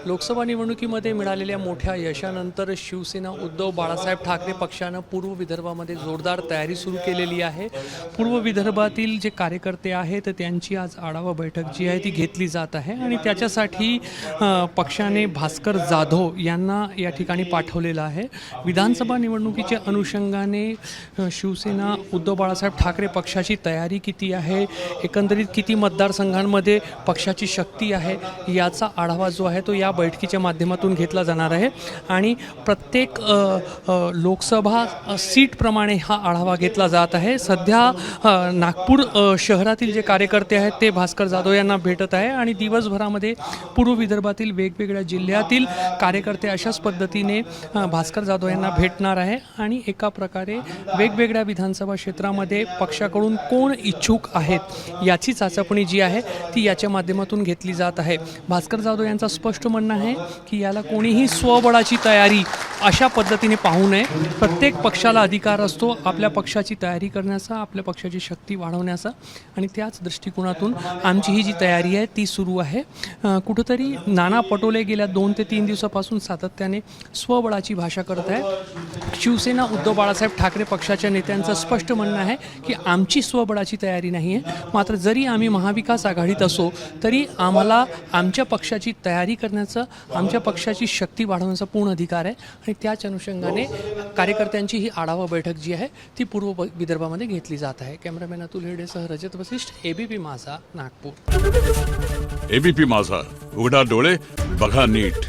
लोकसभा निवडणुकीमध्ये मिळालेल्या मोठ्या यशानंतर शिवसेना उद्धव बाळासाहेब ठाकरे पक्षानं पूर्व विदर्भामध्ये जोरदार तयारी सुरू केलेली आहे। पूर्व विदर्भातील जे कार्यकर्ते आहेत त्यांची आज आढावा बैठक जी आहे ती घेतली जात आहे आणि त्याच्यासाठी पक्षाने भास्कर जाधव यांना या ठिकाणी पाठवलेलं आहे। विधानसभा निवडणुकीच्या अनुषंगाने शिवसेना उद्धव बाळासाहेब ठाकरे पक्षाची तयारी किती आहे, एकंदरीत किती मतदारसंघांमध्ये पक्षाची शक्ती आहे याचा आढावा जो आहे तो या बैठकीच्या माध्यमातून घेतला जाणार आहे आणि प्रत्येक लोकसभा सीटप्रमाणे हा आढावा घेतला जात आहे। सध्या नागपूर शहरातील जे कार्यकर्ते आहेत ते भास्कर जाधव यांना भेटत आहे आणि दिवसभरामध्ये पूर्व विदर्भातील वेगवेगळ्या जिल्ह्यातील कार्यकर्ते अशाच पद्धतीने भास्कर जाधव यांना भेटणार आहे आणि एका प्रकारे वेगवेगळ्या विधानसभा क्षेत्रामध्ये पक्षाकडून कोण इच्छुक आहेत याची चाचपणी जी आहे ती याच्या माध्यमातून घेतली जात आहे। भास्कर जाधव यांचा स्पष्ट म्हणणं आहे की याला कोणीही स्वबळाची तयारी अशा पद्धतीने पाहू नये। प्रत्येक पक्षाला अधिकार असतो आपल्या पक्षाची तयारी करण्याचा, आपल्या पक्षाची शक्ती वाढवण्याचा आणि त्याच दृष्टिकोनातून आमची ही जी तयारी आहे ती सुरू आहे। कुठंतरी नाना पटोले गेल्या 2 ते 3 दिवसापासून सातत्याने स्वबळाची भाषा करत आहे। शिवसेना उद्धव बाळासाहेब ठाकरे पक्षाच्या नेत्यांचं स्पष्ट म्हणणं आहे की आमची स्वबळाची तयारी नाही आहे, मात्र जरी आम्ही महाविकास आघाडीत असो तरी आम्हाला आमच्या पक्षाची तयारी करण्याचा, आमच्या पक्षाची शक्ती वाढवण्याचा पूर्ण अधिकार आहे आणि त्याच अनुषंगाने कार्यकर्त्यांची ही आढावा बैठक जी आहे ती पूर्व विदर्भामध्ये घेतली जात आहे। कॅमेरामॅन अतुल हेडेसह रजत वसिष्ठ, एबीपी माझा, नागपूर। एबीपी माझा, उघडा डोळे बघा नीट।